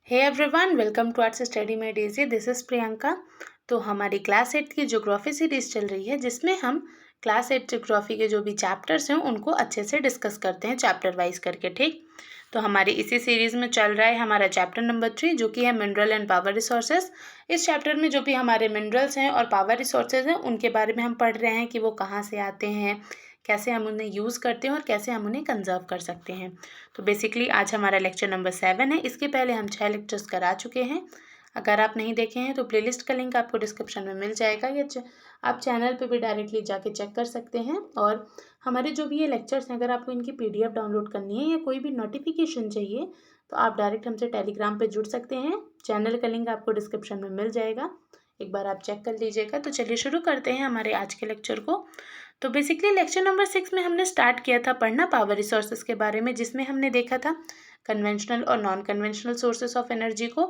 Hey everyone, welcome to Arts Study में Daisy. This is Priyanka. तो हमारी क्लास 8 की ज्योग्राफी सीरीज़ चल रही है, जिसमें हम क्लास 8 ज्योग्राफी के जो भी चैप्टर्स हैं उनको अच्छे से डिस्कस करते हैं चैप्टर वाइज करके। ठीक, तो हमारी इसी सीरीज़ में चल रहा है हमारा चैप्टर नंबर 3, जो कि है मिनरल एंड पावर रिसोर्सेज। इस चैप्टर में जो भी हमारे मिनरल्स हैं और पावर रिसोर्सेज हैं उनके बारे में हम पढ़ रहे हैं कि वो कहाँ से आते हैं, कैसे हम उन्हें यूज़ करते हैं और कैसे हम उन्हें कंजर्व कर सकते हैं। तो बेसिकली आज हमारा लेक्चर नंबर 7 है। इसके पहले हम 6 लेक्चर्स करा चुके हैं। अगर आप नहीं देखे हैं तो प्लेलिस्ट का लिंक आपको डिस्क्रिप्शन में मिल जाएगा, या आप चैनल पे भी डायरेक्टली जाके चेक कर सकते हैं। और हमारे जो भी ये लेक्चर्स हैं, अगर आपको इनकी PDF डाउनलोड करनी है या कोई भी नोटिफिकेशन चाहिए तो आप डायरेक्ट हमसे टेलीग्राम पे जुड़ सकते हैं। चैनल का लिंक आपको डिस्क्रिप्शन में मिल जाएगा, एक बार आप चेक कर लीजिएगा। तो चलिए शुरू करते हैं हमारे आज के लेक्चर को। तो बेसिकली लेक्चर नंबर 6 में हमने स्टार्ट किया था पढ़ना पावर रिसोर्सेज के बारे में, जिसमें हमने देखा था कन्वेंशनल और non conventional sources of energy को,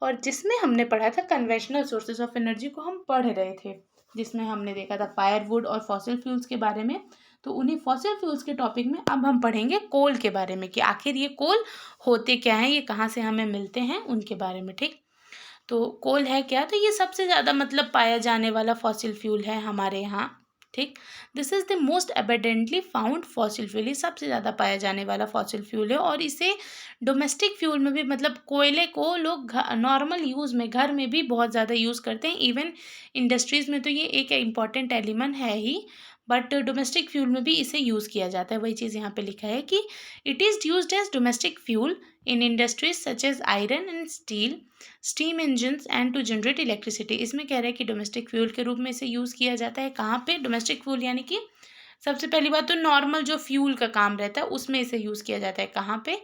और जिसमें हमने पढ़ा था कन्वेंशनल सोर्सेज ऑफ एनर्जी को हम पढ़ रहे थे, जिसमें हमने देखा था फायरवुड और फॉसिल फ्यूल्स के बारे में। तो उन्हीं फॉसिल फ्यूल्स के टॉपिक में अब हम पढ़ेंगे कोल के बारे में, कि आखिर ये कोल होते क्या हैं, ये कहाँ से हमें मिलते हैं, उनके बारे में। ठीक, तो कोल है क्या? तो ये सबसे ज़्यादा मतलब पाया जाने वाला फॉसिल फ्यूल है हमारे यहाँ। ठीक, this is the most एबेडेंटली found fossil fuel. ये सबसे ज़्यादा पाया जाने वाला फॉसिल फ्यूल है, और इसे डोमेस्टिक फ्यूल में भी, मतलब कोयले को लोग नॉर्मल यूज़ में घर में भी बहुत ज़्यादा यूज़ करते हैं। इवन इंडस्ट्रीज़ में तो ये एक इम्पॉर्टेंट एलिमेंट है ही, बट डोमेस्टिक फ्यूल में भी इसे यूज़ किया जाता है। वही चीज़ यहाँ पे लिखा है कि it is used as domestic fuel in industries such as iron and steel, steam engines and to generate electricity. इसमें कह रहा है कि डोमेस्टिक फ्यूल के रूप में इसे यूज़ किया जाता है। कहाँ पे? डोमेस्टिक फ्यूल, यानी कि सबसे पहली बात तो नॉर्मल जो फ्यूल का काम रहता है उसमें इसे यूज़ किया जाता है। कहाँ पे?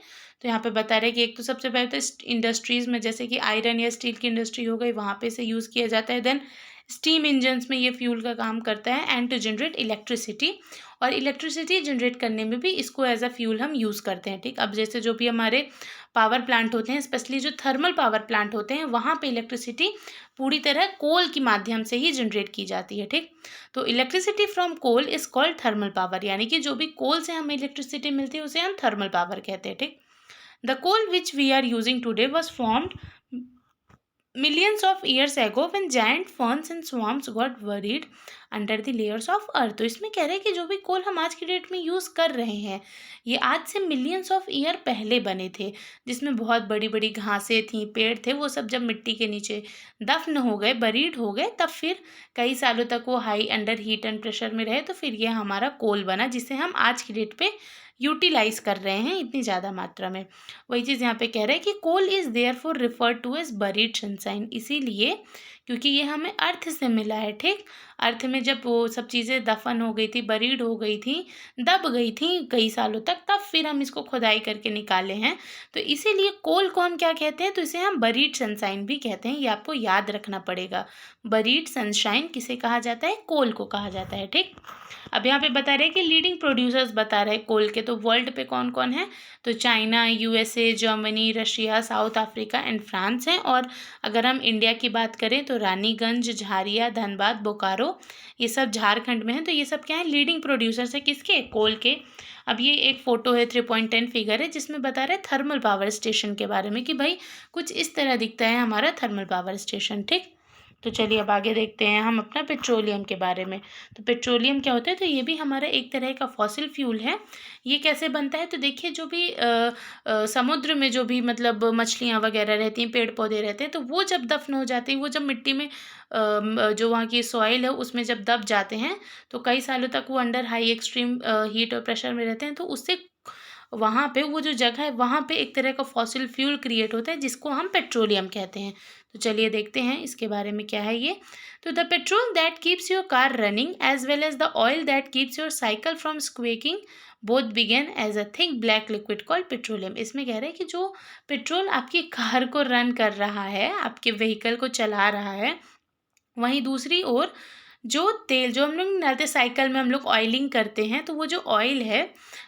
तो यहाँ पे बता रहे हैं कि एक तो सबसे पहले तो इंडस्ट्रीज़ में, जैसे कि आयरन या स्टील की इंडस्ट्री हो गई, वहाँ पे इसे यूज़ किया जाता है। देन स्टीम इंजन्स में ये फ्यूल का काम करता है, एंड टू जनरेट इलेक्ट्रिसिटी, और इलेक्ट्रिसिटी जनरेट करने में भी इसको एज अ फ्यूल हम यूज़ करते हैं। ठीक, अब जैसे जो भी हमारे पावर प्लांट होते हैं, स्पेशली जो थर्मल पावर प्लांट होते हैं, वहाँ पे इलेक्ट्रिसिटी पूरी तरह कोल के माध्यम से ही जनरेट की जाती है। ठीक, तो electricity from coal is called thermal power, यानी कि जो भी कोल से हमें इलेक्ट्रिसिटी मिलती है उसे हम थर्मल पावर कहते हैं। ठीक, the coal which we are using today was formed millions of years ago when giant ferns and swarms got buried under the layers of earth। तो इसमें कह रहे हैं कि जो भी कोल हम आज की डेट में यूज़ कर रहे हैं, ये आज से मिलियंस ऑफ ईयर पहले बने थे, जिसमें बहुत बड़ी बड़ी घासें थी, पेड़ थे। वो सब जब मिट्टी के नीचे दफन हो गए, बरीड हो गए, तब फिर कई सालों तक वो high under heat and pressure में रहे, तो फिर ये हमारा कोल बना, जिसे हम आज की डेट पे यूटिलाइज कर रहे हैं इतनी ज़्यादा मात्रा में। वही चीज़ यहाँ पे कह रहे हैं कि coal is therefore refer to as buried sunshine, इसीलिए क्योंकि ये हमें अर्थ से मिला है। ठीक, अर्थ में जब वो सब चीज़ें दफन हो गई थी, बरीड हो गई थी, दब गई थी कई सालों तक, तब फिर हम इसको खुदाई करके निकाले हैं। तो इसीलिए कोल को हम क्या कहते हैं? तो इसे हम बरीड सनशाइन भी कहते हैं। ये आपको याद रखना पड़ेगा। बरीड सनशाइन किसे कहा जाता है? कोल को कहा जाता है। ठीक, अब यहाँ पे बता रहे हैं कि लीडिंग प्रोड्यूसर्स बता रहे हैं कोल के, तो वर्ल्ड पे कौन कौन है? तो China, USA, Germany, Russia, south Africa and France हैं। और अगर हम इंडिया की बात करें तो रानीगंज, झारिया, धनबाद, बोकारो, ये सब झारखंड में है। तो ये सब क्या है? लीडिंग प्रोड्यूसर्स है किसके? कोल के। अब ये एक फ़ोटो है, 3.10 फिगर है, जिसमें बता रहे हैं थर्मल पावर स्टेशन के बारे में, कि भाई कुछ इस तरह दिखता है हमारा थर्मल पावर स्टेशन। ठीक, तो चलिए अब आगे देखते हैं हम अपना पेट्रोलियम के बारे में। तो पेट्रोलियम क्या होता है? तो ये भी हमारा एक तरह का फॉसिल फ्यूल है। ये कैसे बनता है? तो देखिए, जो भी समुद्र में जो भी मतलब मछलियाँ वगैरह रहती हैं, पेड़ पौधे रहते हैं, तो वो जब दफन हो जाती हैं, वो जब मिट्टी में जो वहाँ की सॉइल है उसमें जब दब जाते हैं, तो कई सालों तक वो अंडर हाई एक्सट्रीम हीट और प्रेशर में रहते हैं, तो उससे वहाँ पे वो जो जगह है वहाँ पे एक तरह का फॉसिल फ्यूल क्रिएट होता है, जिसको हम पेट्रोलियम कहते हैं। तो चलिए देखते हैं इसके बारे में क्या है ये। तो the petrol that keeps your car running as well as the oil that keeps your cycle from squeaking both began as a thick black liquid called petroleum. इसमें कह रहे हैं कि जो पेट्रोल आपकी कार को रन कर रहा है, आपके व्हीकल को चला रहा है, वहीं दूसरी ओर जो तेल जो हम लोग डालते साइकिल में, हम लोग ऑयलिंग करते हैं, तो वो जो ऑयल है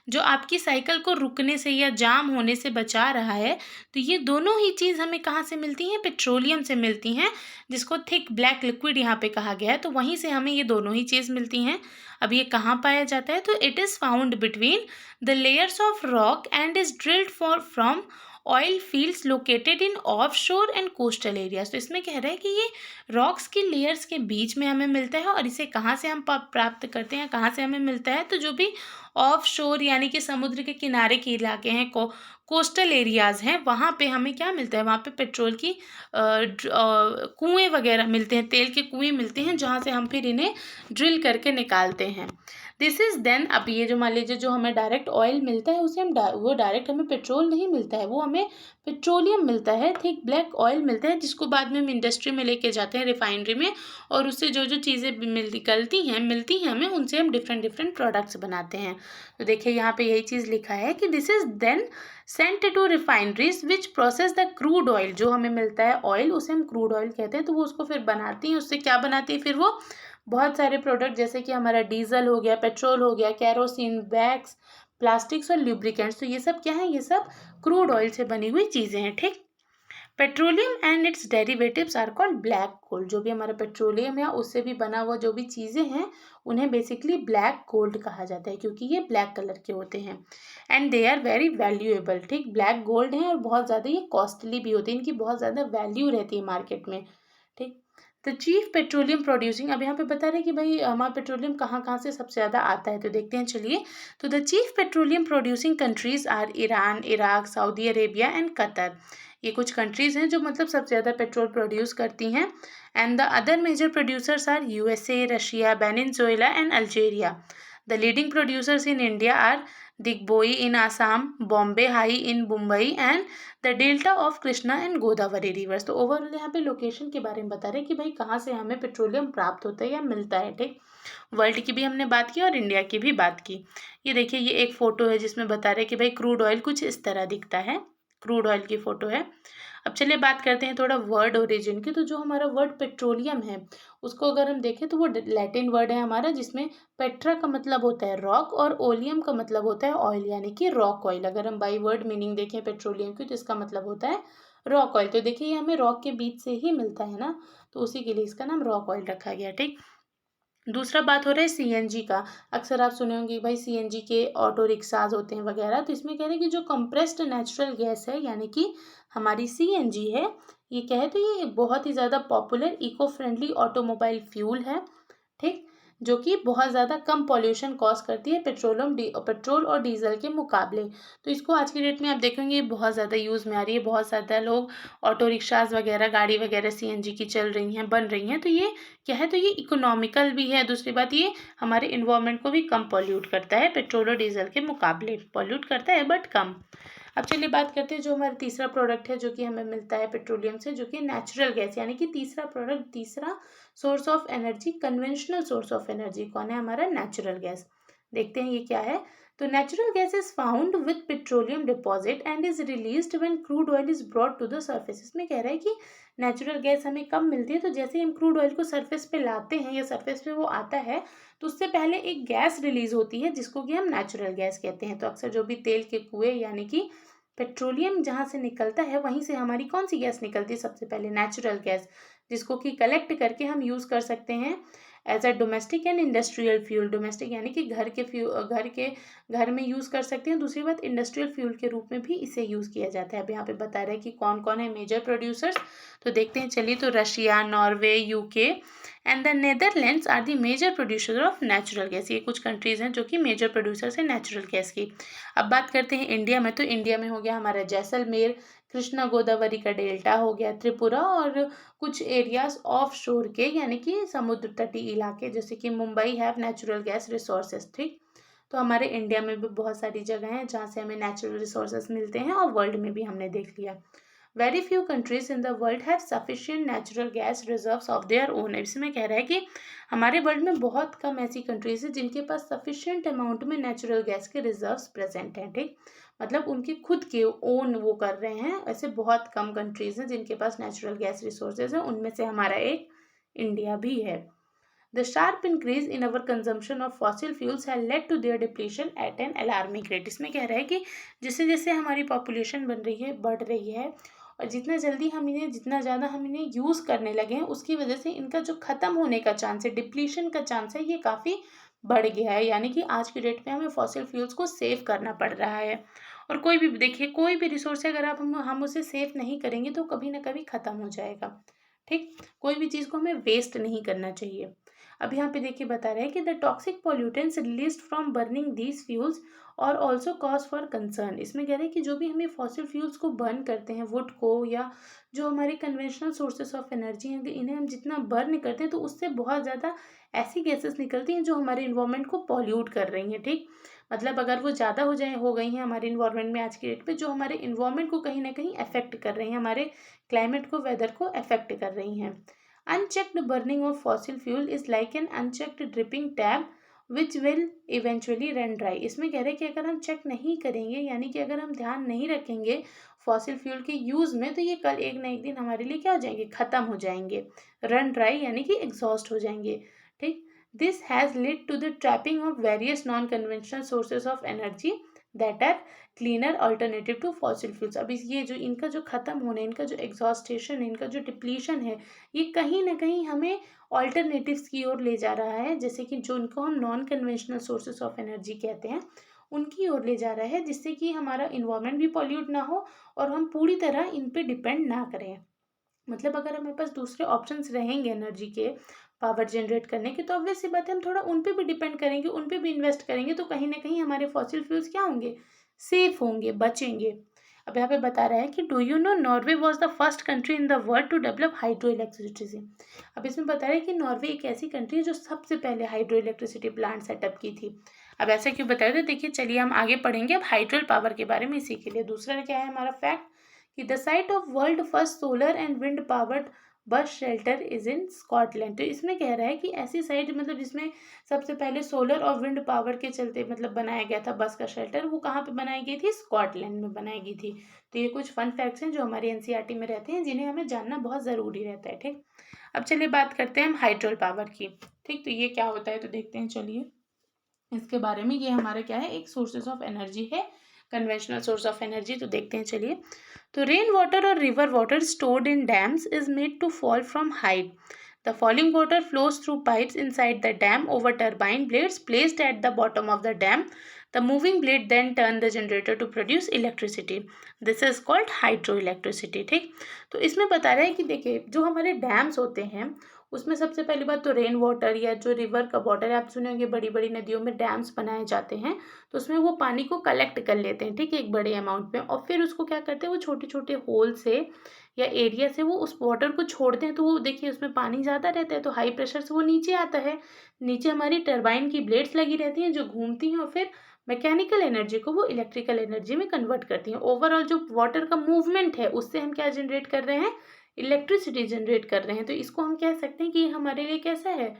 जो आपकी साइकिल को रुकने से या जाम होने से बचा रहा है, तो ये दोनों ही चीज़ हमें कहाँ से मिलती हैं? पेट्रोलियम से मिलती हैं, जिसको थिक ब्लैक लिक्विड यहाँ पे कहा गया है। तो वहीं से हमें ये दोनों ही चीज़ मिलती हैं। अब ये कहाँ पाया जाता है? तो it is found between the layers of rock and is drilled for from oil fields located in of शोर एंड कोस्टल एरियाज। तो इसमें कह रहा है कि ये रॉक्स की लेयर्स के बीच में हमें मिलता है, और इसे कहाँ से हम प्राप्त करते हैं, कहाँ से हमें मिलता है, तो जो भी ऑफ शोर यानी कि समुद्र के किनारे के इलाके हैं, कोस्टल एरियाज हैं, वहाँ पे हमें क्या मिलता है, वहाँ पे पेट्रोल की कुएँ वगैरह मिलते हैं, तेल के कुएँ मिलते हैं, जहाँ से हम फिर इन्हें ड्रिल करके निकालते हैं। दिस इज़ देन, अब ये जो मान लीजिए जो हमें डायरेक्ट ऑयल मिलता है उसे हम वो डायरेक्ट हमें पेट्रोल नहीं मिलता है, वो हमें पेट्रोलियम मिलता है, थिक ब्लैक ऑयल मिलता है, जिसको बाद में हम इंडस्ट्री में लेके जाते हैं, रिफाइनरी में, और उससे जो जो चीज़ें मिलती हैं हमें, उनसे हम डिफरेंट प्रोडक्ट्स बनाते हैं। तो देखिए यहाँ पे यही चीज़ लिखा है कि this is then sent to refineries which process the crude oil. जो हमें मिलता है ऑयल उसे हम क्रूड ऑयल कहते हैं, तो वो उसको फिर बनाती हैं, उससे क्या बनाती है फिर वो बहुत सारे प्रोडक्ट, जैसे कि हमारा डीजल हो गया, पेट्रोल हो गया, कैरोसिन, वैक्स, प्लास्टिक्स और ल्यूब्रिकेंट्स। तो ये सब क्या है, ये सब क्रूड ऑयल से बनी हुई चीज़ें हैं। ठीक, petroleum and its derivatives are called black gold. जो भी हमारा पेट्रोलियम है उससे भी बना हुआ जो भी चीज़ें हैं उन्हें बेसिकली ब्लैक गोल्ड कहा जाता है, क्योंकि ये ब्लैक कलर के होते हैं, and they are very valuable. ठीक, ब्लैक गोल्ड हैं और बहुत ज़्यादा ये कॉस्टली भी होते हैं, इनकी बहुत ज़्यादा वैल्यू रहती है मार्केट में। ठीक, द चीफ पेट्रोलियम प्रोड्यूसिंग, अब यहाँ पे बता रहे हैं कि भाई हमारा पेट्रोलियम कहाँ कहाँ से सबसे ज़्यादा आता है, तो देखते हैं चलिए। तो the chief petroleum producing countries are Iran, Iraq, Saudi Arabia and Qatar. ये कुछ कंट्रीज़ हैं जो मतलब सबसे ज़्यादा पेट्रोल प्रोड्यूस करती हैं। And the other major producers are USA, Russia, Venezuela and Algeria. The leading producers in India are Digboi in Assam, Bombay High in Mumbai and the delta of Krishna and Godavari rivers. तो ओवरऑल यहाँ पे लोकेशन के बारे में बता रहे हैं कि भाई कहाँ से हमें पेट्रोलियम प्राप्त होता है या मिलता है। ठीक, वर्ल्ड की भी हमने बात की और इंडिया की भी बात की। ये देखिए ये एक फ़ोटो है जिसमें बता रहे हैं कि भाई क्रूड ऑयल कुछ इस तरह दिखता है, क्रूड ऑयल की फ़ोटो है। अब चलिए बात करते हैं थोड़ा वर्ड ओरिजिन की। तो जो हमारा वर्ड पेट्रोलियम है उसको अगर हम देखें तो वो लैटिन वर्ड है हमारा, जिसमें पेट्रा का मतलब होता है रॉक और ओलियम का मतलब होता है ऑयल, यानी कि रॉक ऑयल। अगर हम बाई वर्ड मीनिंग देखें पेट्रोलियम की तो इसका मतलब होता है रॉक ऑयल। तो देखिए ये हमें रॉक के बीच से ही मिलता है ना, तो उसी के लिए इसका नाम रॉक ऑयल रखा गया। ठीक, दूसरा बात हो रहा है सीएनजी का। अक्सर आप सुने होंगे भाई सीएनजी के ऑटो रिक्शाज होते हैं वगैरह, तो इसमें कह रहे हैं कि जो कंप्रेस्ड नेचुरल गैस है यानी कि हमारी सीएनजी है, ये क्या है, तो ये बहुत ही ज़्यादा popular eco friendly automobile fuel है। ठीक, जो कि बहुत ज़्यादा कम पॉल्यूशन कॉज करती है पेट्रोल और डीजल के मुकाबले। तो इसको आज की डेट में आप देखेंगे बहुत ज़्यादा यूज़ में आ रही है, बहुत ज़्यादा लोग ऑटो रिक्शाज वगैरह, गाड़ी वगैरह सीएनजी की चल रही हैं, बन रही हैं। तो ये क्या है, तो ये इकोनॉमिकल भी है। दूसरी बात ये हमारे इन्वायरमेंट को भी कम पॉल्यूट करता है, पेट्रोल और डीजल के मुकाबले पॉल्यूट करता है बट कम। अब चलिए बात करते हैं जो हमारा तीसरा प्रोडक्ट है जो कि हमें मिलता है पेट्रोलियम से, जो कि नेचुरल गैस, यानी कि तीसरा प्रोडक्ट, तीसरा source of energy, conventional source of energy कौन है, हमारा नेचुरल गैस। देखते हैं ये क्या है। तो natural gas is found with petroleum deposit and is released when crude oil is brought to the surface. इसमें कह रहा है कि नेचुरल गैस हमें कब मिलती है, तो जैसे हम क्रूड ऑयल को सरफेस पे लाते हैं या सरफेस पे वो आता है तो उससे पहले एक गैस रिलीज होती है जिसको कि हम नेचुरल गैस कहते हैं। तो अक्सर जो भी तेल के कुएं यानी कि पेट्रोलियम जहाँ से निकलता है वहीं से हमारी कौन सी गैस निकलती है, सबसे पहले नेचुरल गैस, जिसको कि कलेक्ट करके हम यूज़ कर सकते हैं as a domestic and industrial fuel. Domestic यानी कि घर में यूज़ कर सकते हैं। दूसरी बात इंडस्ट्रियल फ्यूल के रूप में भी इसे यूज़ किया जाता है। अब यहाँ पे बता रहे हैं कि कौन कौन है मेजर प्रोड्यूसर्स, तो देखते हैं चलिए। तो Russia, Norway, UK and the Netherlands are the major producer of natural gas. ये कुछ कंट्रीज़ हैं जो कि मेजर प्रोड्यूसर्स हैं नेचुरल गैस की। अब बात करते हैं इंडिया में। तो इंडिया में हो गया हमारा जैसलमेर, कृष्णा गोदावरी का डेल्टा हो गया, त्रिपुरा और कुछ एरियाज ऑफ शोर के यानी कि समुद्र तटीय इलाके जैसे कि Mumbai have natural gas resources. ठीक, तो हमारे इंडिया में भी बहुत सारी जगह हैं जहाँ से हमें नेचुरल रिसोर्सेज मिलते हैं और वर्ल्ड में भी हमने देख लिया। Very few countries in the world have sufficient natural gas reserves of their own. इसमें कह रहा है कि हमारे वर्ल्ड में बहुत कम ऐसी कंट्रीज हैं जिनके पास सफिशिएंट अमाउंट में नेचुरल गैस के रिजर्व्स प्रेजेंट हैं। ठीक, मतलब उनके खुद के ओन वो कर रहे हैं। ऐसे बहुत कम कंट्रीज हैं जिनके पास नेचुरल गैस रिसोर्सेज हैं, उनमें से हमारा एक इंडिया भी है। The sharp increase in our consumption of fossil fuels has led to their depletion at an alarming rate। इसमें कह रहा है कि जैसे जैसे हमारी पॉपुलेशन बन रही है, बढ़ रही है, और जितना जल्दी हम इन्हें, जितना ज़्यादा हम इन्हें यूज़ करने लगे हैं उसकी वजह से इनका जो ख़त्म होने का चांस है, डिप्लीशन का चांस है, ये काफ़ी बढ़ गया है। यानी कि आज की डेट में हमें फॉसिल फ्यूल्स को सेव करना पड़ रहा है। और कोई भी देखिए, कोई भी रिसोर्स है अगर हम उसे सेव नहीं करेंगे तो कभी ना कभी ख़त्म हो जाएगा। ठीक, कोई भी चीज़ को हमें वेस्ट नहीं करना चाहिए। अब यहाँ पे देखिए बता रहे हैं कि the toxic pollutants released from burning these fuels और ऑल्सो कॉज फॉर कंसर्न। इसमें कह रहे हैं कि जो भी हमें फॉसिल फ्यूल्स को बर्न करते हैं, वुड को या जो हमारे कन्वेंशनल सोर्सेस ऑफ एनर्जी हैं, इन्हें हम जितना बर्न करते हैं तो उससे बहुत ज़्यादा ऐसी गैसेस निकलती हैं जो हमारे इन्वायरमेंट को पॉल्यूट कर रही हैं। ठीक, मतलब अगर वो ज़्यादा हो गई हैं हमारे इन्वायरमेंट में आज की डेट पे, जो हमारे इन्वायरमेंट को कहीं ना कहीं अफेक्ट कर रही हैं, हमारे क्लाइमेट को, वेदर को अफेक्ट कर रही हैं। Unchecked burning of fossil fuel is like an unchecked dripping tab which will eventually run dry. इसमें कह रहे हैं कि अगर हम चेक नहीं करेंगे, यानी कि अगर हम ध्यान नहीं रखेंगे फॉसिल फ्यूल के यूज़ में, तो ये कल एक ना एक दिन हमारे लिए क्या हो जाएंगे, ख़त्म हो जाएंगे, रन ड्राई यानी कि एग्जॉस्ट हो जाएंगे। ठीक, this has led to the trapping of various non-conventional sources of energy that are cleaner alternative to fossil fuels। अब ये जो इनका जो ख़त्म होना है, इनका जो एग्जॉस्टेशन है, इनका जो डिप्लीशन है, ये कहीं ना कहीं हमें ऑल्टरनेटिव्स की ओर ले जा रहा है, जैसे कि जो इनको हम non conventional sources of energy कहते हैं, उनकी ओर ले जा रहा है, जिससे कि हमारा इन्वायरमेंट भी पॉल्यूट ना हो और हम पूरी तरह इन पे डिपेंड ना करें। मतलब अगर हमारे पास दूसरे ऑप्शंस रहेंगे एनर्जी के, पावर जनरेट करने के, तो ऑब्वियस सी बात है हम थोड़ा उन पे भी डिपेंड करेंगे, उन पे भी इन्वेस्ट करेंगे, तो कहीं ना कहीं हमारे फॉसिल फ्यूल्स क्या होंगे, सेफ होंगे, बचेंगे। अब यहाँ पे बता रहा है कि do you know Norway was the first country in the world to develop hydroelectricity. अब इसमें बता रहा है कि नॉर्वे एक ऐसी कंट्री है जो सबसे पहले हाइड्रो इलेक्ट्रिसिटी प्लांट सेटअप की थी। अब ऐसा क्यों बताया, तो देखिए चलिए हम आगे पढ़ेंगे अब हाइड्रो पावर के बारे में। इसी के लिए दूसरा क्या है हमारा फैक्ट, कि the site of world first solar and wind powered bus shelter is in Scotland. तो इसमें कह रहा है कि ऐसी साइट, मतलब जिसमें सबसे पहले सोलर और विंड पावर के चलते मतलब बनाया गया था बस का शेल्टर, वो कहाँ पे बनाई गई थी, स्कॉटलैंड में बनाई गई थी। तो ये कुछ फन फैक्ट्स हैं जो हमारे एनसीईआरटी में रहते हैं, जिन्हें हमें जानना बहुत ज़रूरी रहता है। ठीक, अब चलिए बात करते हैं हम हाइड्रो पावर की। ठीक, तो ये क्या होता है तो देखते हैं चलिए इसके बारे में। ये हमारा क्या है, एक सोर्सेज ऑफ एनर्जी है, कन्वेंशनल सोर्स ऑफ एनर्जी। तो देखते हैं चलिए। तो रेन वाटर और river water stored in dams is made to fall from height. The falling water flows through pipes inside the dam over turbine blades placed at the bottom of the dam. The moving blade then turn the generator to produce electricity. This is called hydroelectricity. ठीक, तो इसमें बता रहे हैं कि देखिए जो हमारे डैम्स होते हैं, उसमें सबसे पहली बात तो रेन वाटर या जो रिवर का वाटर है, आप सुने होंगे बड़ी बड़ी नदियों में डैम्स बनाए जाते हैं, तो उसमें वो पानी को कलेक्ट कर लेते हैं, ठीक है, एक बड़े अमाउंट में, और फिर उसको क्या करते हैं, वो छोटे छोटे होल से या एरिया से वो उस वाटर को छोड़ते हैं। तो वो देखिए उसमें पानी ज़्यादा रहता है, तो हाई प्रेशर से वो नीचे आता है, नीचे हमारी टरबाइन की ब्लेड्स लगी रहती हैं जो घूमती हैं और फिर मैकेनिकल एनर्जी को वो इलेक्ट्रिकल एनर्जी में कन्वर्ट करती हैं। ओवरऑल जो वाटर का मूवमेंट है उससे हम क्या जनरेट कर रहे हैं, इलेक्ट्रिसिटी जनरेट कर रहे हैं। तो इसको हम कह सकते हैं कि हमारे लिए कैसा है,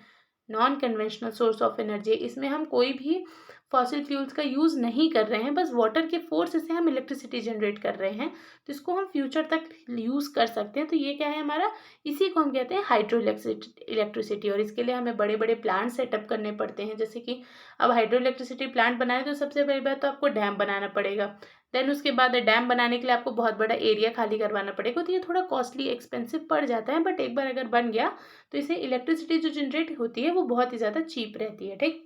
non conventional source of energy. इसमें हम कोई भी फॉसिल फ्यूल्स का यूज़ नहीं कर रहे हैं, बस वाटर के फोर्स से हम इलेक्ट्रिसिटी जनरेट कर रहे हैं, तो इसको हम फ्यूचर तक यूज़ कर सकते हैं। तो ये क्या है हमारा, इसी को हम कहते हैं हाइड्रो इलेक्ट्रिसिटी। और इसके लिए हमें बड़े बड़े प्लांट सेटअप करने पड़ते हैं, जैसे कि अब हाइड्रो इलेक्ट्रिसिटी प्लांट बनाए तो सबसे पहली बात तो आपको डैम बनाना पड़ेगा, देन उसके बाद डैम बनाने के लिए आपको बहुत बड़ा एरिया खाली करवाना पड़ेगा। तो ये थोड़ा कॉस्टली एक्सपेंसिव पड़ जाता है, बट एक बार अगर बन गया तो इसे इलेक्ट्रिसिटी जो जनरेट होती है वो बहुत ही ज़्यादा चीप रहती है। ठीक,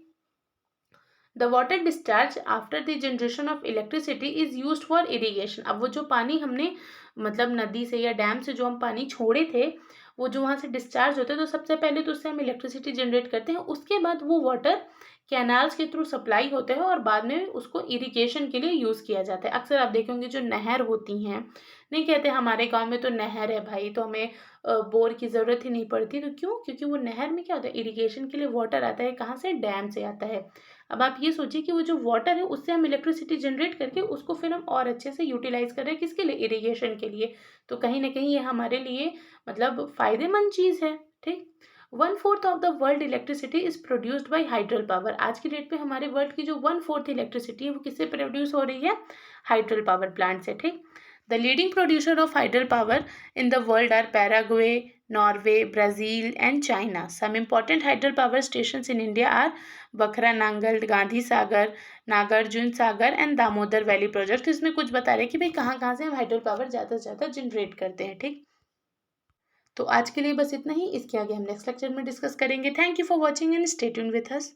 the water discharge after the generation of electricity is used for irrigation. अब वो जो पानी हमने मतलब नदी से या डैम से जो हम पानी छोड़े थे, वो जो वहाँ से डिस्चार्ज होते हैं, तो सबसे पहले तो उससे हम इलेक्ट्रिसिटी जनरेट करते हैं, उसके बाद वो वाटर कैनाल्स के थ्रू सप्लाई होते हैं और बाद में उसको इरिगेशन के लिए यूज़ किया जाता है। अक्सर आप देखेंगे जो नहर होती हैं, नहीं कहते हमारे गांव में तो नहर है भाई, तो हमें बोर की ज़रूरत ही नहीं पड़ती। तो क्यों, क्योंकि वो नहर में क्या होता है, इरिगेशन के लिए वाटर आता है, कहाँ से, डैम से आता है। अब आप ये सोचिए कि वो जो वाटर है उससे हम इलेक्ट्रिसिटी जनरेट करके उसको फिर हम और अच्छे से यूटिलाइज कर रहे हैं, किसके लिए, इरिगेशन के लिए। तो कहीं ना कहीं ये हमारे लिए मतलब फ़ायदेमंद चीज़ है। ठीक, 1/4 of the world electricity is produced by hydel power. आज की डेट पे हमारे वर्ल्ड की जो 1/4 इलेक्ट्रिसिटी है वो किससे प्रोड्यूस हो रही है, हाइड्रल पावर प्लांट से। ठीक, the leading producer of hydel power in the world are Paraguay, Norway, Brazil and China. Some important hydel power stations in India are Bhakra Nangal, Gandhi Sagar, Nagarjuna Sagar and Damodar Valley Project. इसमें कुछ बता रहे हैं कि भाई कहाँ कहाँ से हम हाइड्रल पावर ज़्यादा से ज़्यादा जनरेट करते हैं। ठीक, तो आज के लिए बस इतना ही, इसके आगे हम नेक्स्ट लेक्चर में डिस्कस करेंगे। Thank you for watching and stay tuned with us.